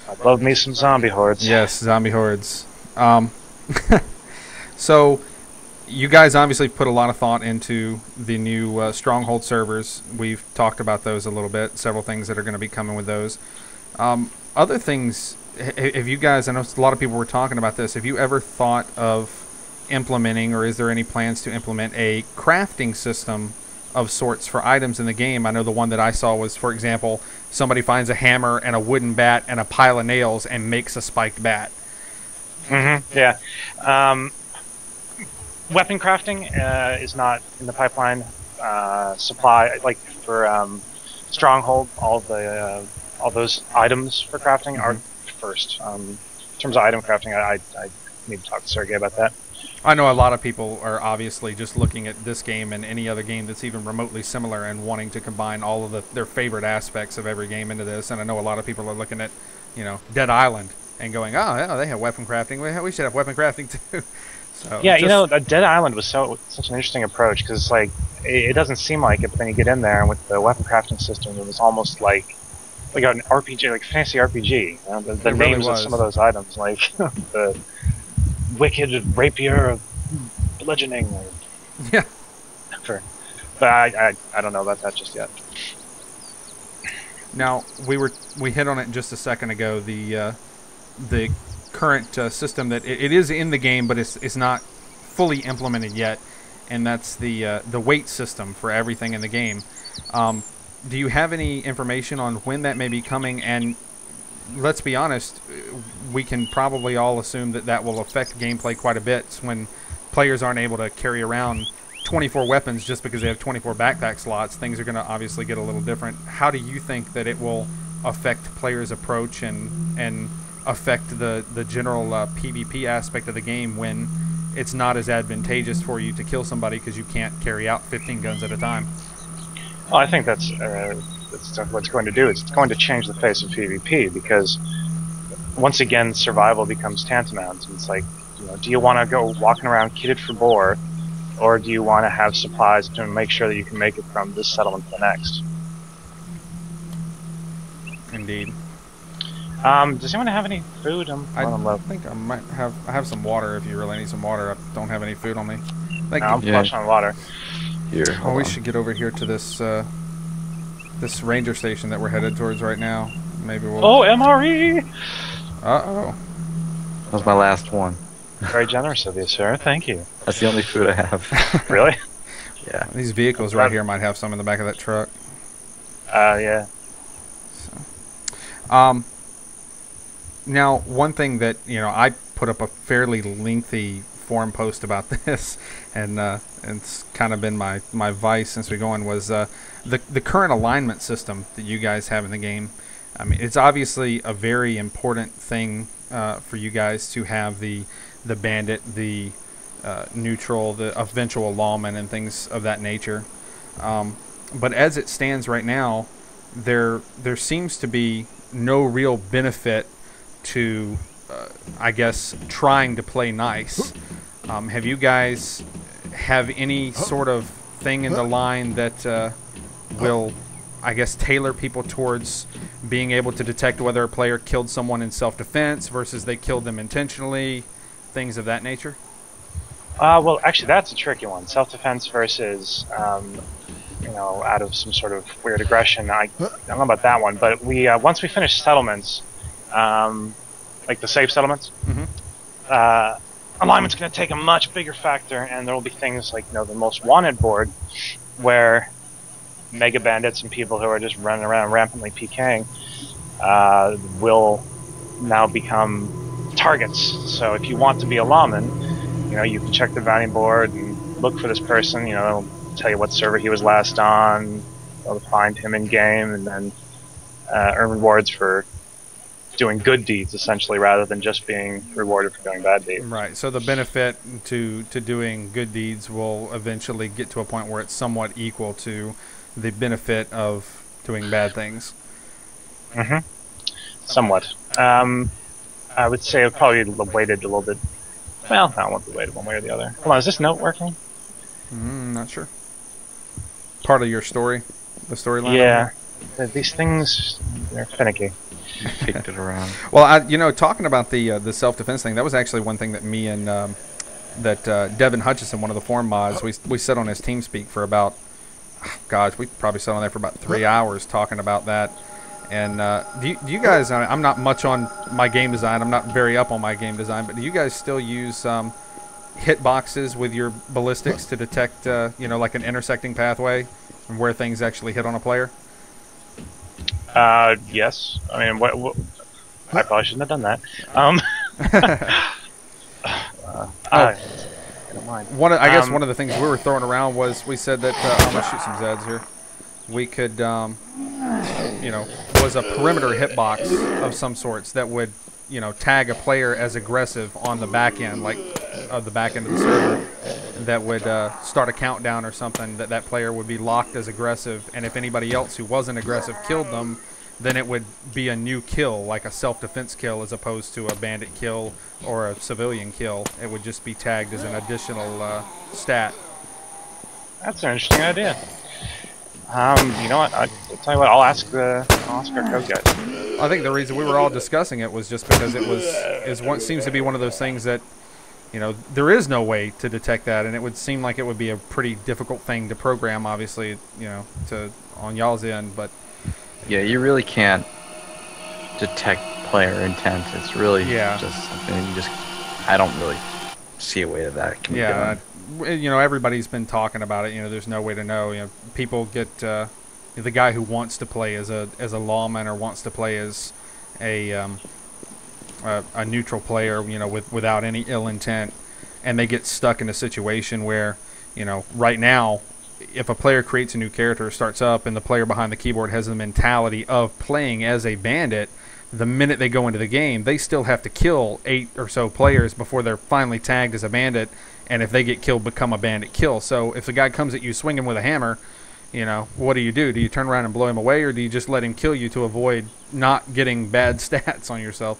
I love me some zombie hordes. Yes, zombie hordes. So, you guys obviously put a lot of thought into the new Stronghold servers. We've talked about those a little bit. Several things that are going to be coming with those. Other things, have you guys, I know a lot of people were talking about this, have you ever thought of implementing, or is there any plans to implement a crafting system of sorts for items in the game? I know the one that I saw was, for example, somebody finds a hammer and a wooden bat and a pile of nails and makes a spiked bat. Yeah. Weapon crafting is not in the pipeline. Supply, like for Stronghold, all those items for crafting are first. In terms of item crafting, I need to talk to Sergey about that. I know a lot of people are obviously just looking at this game and any other game that's even remotely similar and wanting to combine all of their favorite aspects of every game into this. And I know a lot of people are looking at, Dead Island and going, oh, yeah, they have weapon crafting. We should have weapon crafting too. So yeah, Dead Island was such an interesting approach because, like, it doesn't seem like it, but then you get in there and with the weapon crafting system, it was almost like an RPG, like a fantasy RPG. The names of some of those items, like the Wicked Rapier of Bludgeoning. Yeah. But I don't know about that just yet. Now we hit on it just a second ago. The current system that it is in the game, but it's not fully implemented yet, and that's the weight system for everything in the game. Do you have any information on when that may be coming? And let's be honest, we can probably all assume that will affect gameplay quite a bit when players aren't able to carry around 24 weapons just because they have 24 backpack slots. Things are going to obviously get a little different. How do you think that it will affect players' approach and affect the general PvP aspect of the game when it's not as advantageous for you to kill somebody because you can't carry out 15 guns at a time? Well, I think that's what it's going to do. It's going to change the face of PvP because once again, survival becomes tantamount. It's like, do you want to go walking around kitted for boar, or do you want to have supplies to make sure that you can make it from this settlement to the next? Indeed. Does anyone have any food? I think I might have. I have some water if you really need some water. I don't have any food on me. Thank you. I'm flush on water. Here. Oh, we should get over here to this this ranger station that we're headed towards right now. Maybe we'll. Oh, MRE! Uh-oh. That was my last one. Very generous of you, sir. Thank you. That's the only food I have. Really? Yeah. These vehicles right here might have some in the back of that truck. Yeah. So, now, one thing that, I put up a fairly lengthy forum post about this, and it's kind of been my vice since we go on, was the current alignment system that you guys have in the game. I mean, it's obviously a very important thing for you guys to have the bandit, the neutral, the eventual lawman, and things of that nature. But as it stands right now, there seems to be no real benefit to, I guess, trying to play nice. Have you guys have any sort of thing in the line that will, I guess, tailor people towards being able to detect whether a player killed someone in self-defense versus they killed them intentionally, things of that nature? Well, actually, that's a tricky one. Self-defense versus, out of some sort of weird aggression. I don't know about that one, but we once we finish settlements, like the safe settlements, alignment's going to take a much bigger factor, and there will be things like, the most wanted board, where mega bandits and people who are just running around rampantly PKing will now become targets. So if you want to be a lawman, you can check the bounty board and look for this person. It'll tell you what server he was last on. You'll find him in game, and then earn rewards for doing good deeds, essentially, rather than just being rewarded for doing bad deeds. Right. So the benefit to doing good deeds will eventually get to a point where it's somewhat equal to the benefit of doing bad things. Somewhat. I would say it probably weighted a little bit. Well, I won't be weighted one way or the other. Hold on, is this note working? Not sure. Part of your story? The storyline? Yeah. These things, they're finicky. Kicked it around. Well, talking about the self-defense thing, that was actually one thing that me and Devin Hutchison, one of the forum mods, we sat on his TeamSpeak for about, gosh, we probably sat on there for about 3 hours talking about that. And do you guys, I'm not much on my game design, I'm not very up on my game design, but do you guys still use hit boxes with your ballistics to detect, like an intersecting pathway and where things actually hit on a player? Yes. I mean, I probably shouldn't have done that. I don't mind. I guess one of the things we were throwing around was we said that I'm gonna shoot some Zeds here. We could, was a perimeter hitbox of some sorts that would, tag a player as aggressive on the back end, like the back end of the server, that would start a countdown or something, that player would be locked as aggressive, and if anybody else who wasn't aggressive killed them, then it would be a new kill, like a self-defense kill as opposed to a bandit kill or a civilian kill. It would just be tagged as an additional stat. That's an interesting idea. You know what? I'll tell you what. I'll ask our code guys. I think the reason we were all discussing it was just because it seems to be one of those things that, there is no way to detect that, and it would seem like it would be a pretty difficult thing to program, obviously, on y'all's end, but. Yeah, you really can't detect player intent. It's really just something I don't really see a way that can be done. Everybody's been talking about it. There's no way to know. People get the guy who wants to play as a lawman or wants to play as a neutral player, without any ill intent, and they get stuck in a situation where, right now, if a player creates a new character, starts up, and the player behind the keyboard has the mentality of playing as a bandit, the minute they go into the game, they still have to kill 8 or so players before they're finally tagged as a bandit, and if they get killed, become a bandit kill. So if the guy comes at you swinging with a hammer, what do? Do you turn around and blow him away, or do you just let him kill you to avoid not getting bad stats on yourself?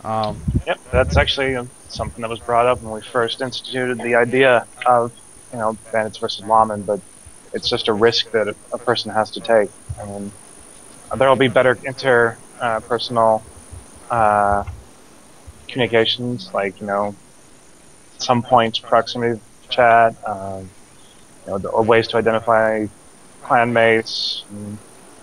Yep, that's actually something that was brought up when we first instituted the idea of, bandits versus lawmen, but it's just a risk that a person has to take. I mean, there will be better interpersonal communications, like, some points, proximity chat, ways to identify clan mates,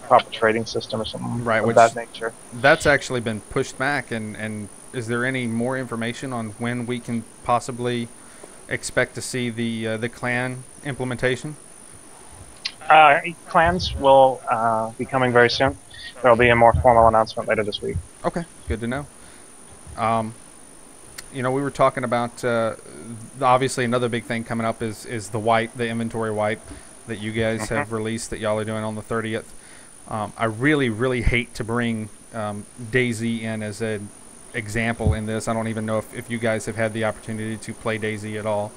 proper trading system or something of that nature. That's actually been pushed back, and is there any more information on when we can possibly expect to see the clan implementation? Clans will be coming very soon. There will be a more formal announcement later this week. Okay, good to know. We were talking about obviously another big thing coming up is the wipe, the inventory wipe that you guys have released that y'all are doing on the 30th. I really, really hate to bring DayZ in as an example in this. I don't even know if you guys have had the opportunity to play DayZ at all.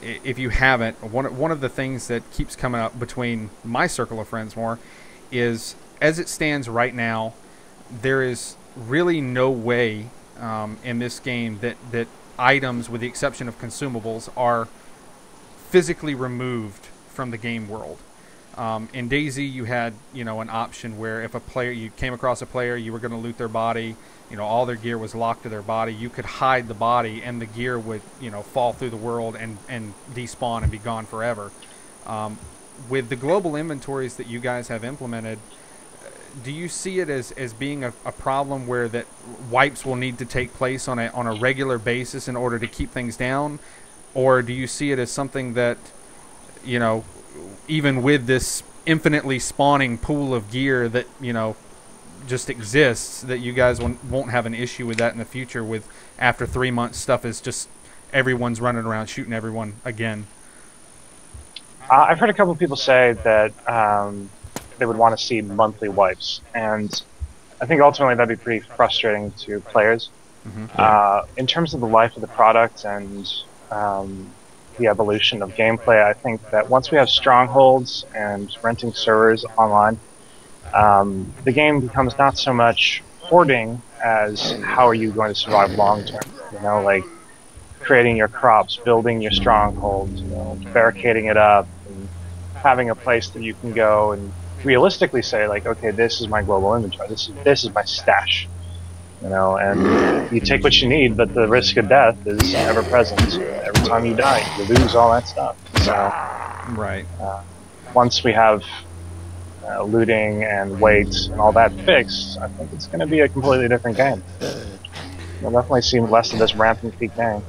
If you haven't, one of the things that keeps coming up between my circle of friends more is, as it stands right now, there is really no way in this game that items, with the exception of consumables, are physically removed from the game world. In DayZ, you had an option where if you came across a player, you were going to loot their body. All their gear was locked to their body. You could hide the body, and the gear would fall through the world and despawn and be gone forever. With the global inventories that you guys have implemented, do you see it as being a problem where that wipes will need to take place on a regular basis in order to keep things down, or do you see it as something that even with this infinitely spawning pool of gear that just exists, that you guys won't have an issue with that in the future, with after 3 months stuff is just everyone's running around shooting everyone again? I've heard a couple of people say that they would want to see monthly wipes, and I think ultimately that'd be pretty frustrating to players. In terms of the life of the product and the evolution of gameplay, I think that once we have strongholds and renting servers online, the game becomes not so much hoarding as how are you going to survive long term. Like creating your crops, building your strongholds, barricading it up, and having a place that you can go and realistically say, like, okay, this is my global inventory. This is my stash. You know, and you take what you need, but the risk of death is ever present. Every time you die, you lose all that stuff. So, right. Once we have looting and weight and all that fixed, I think it's going to be a completely different game. You'll definitely see less of this rampant PKing.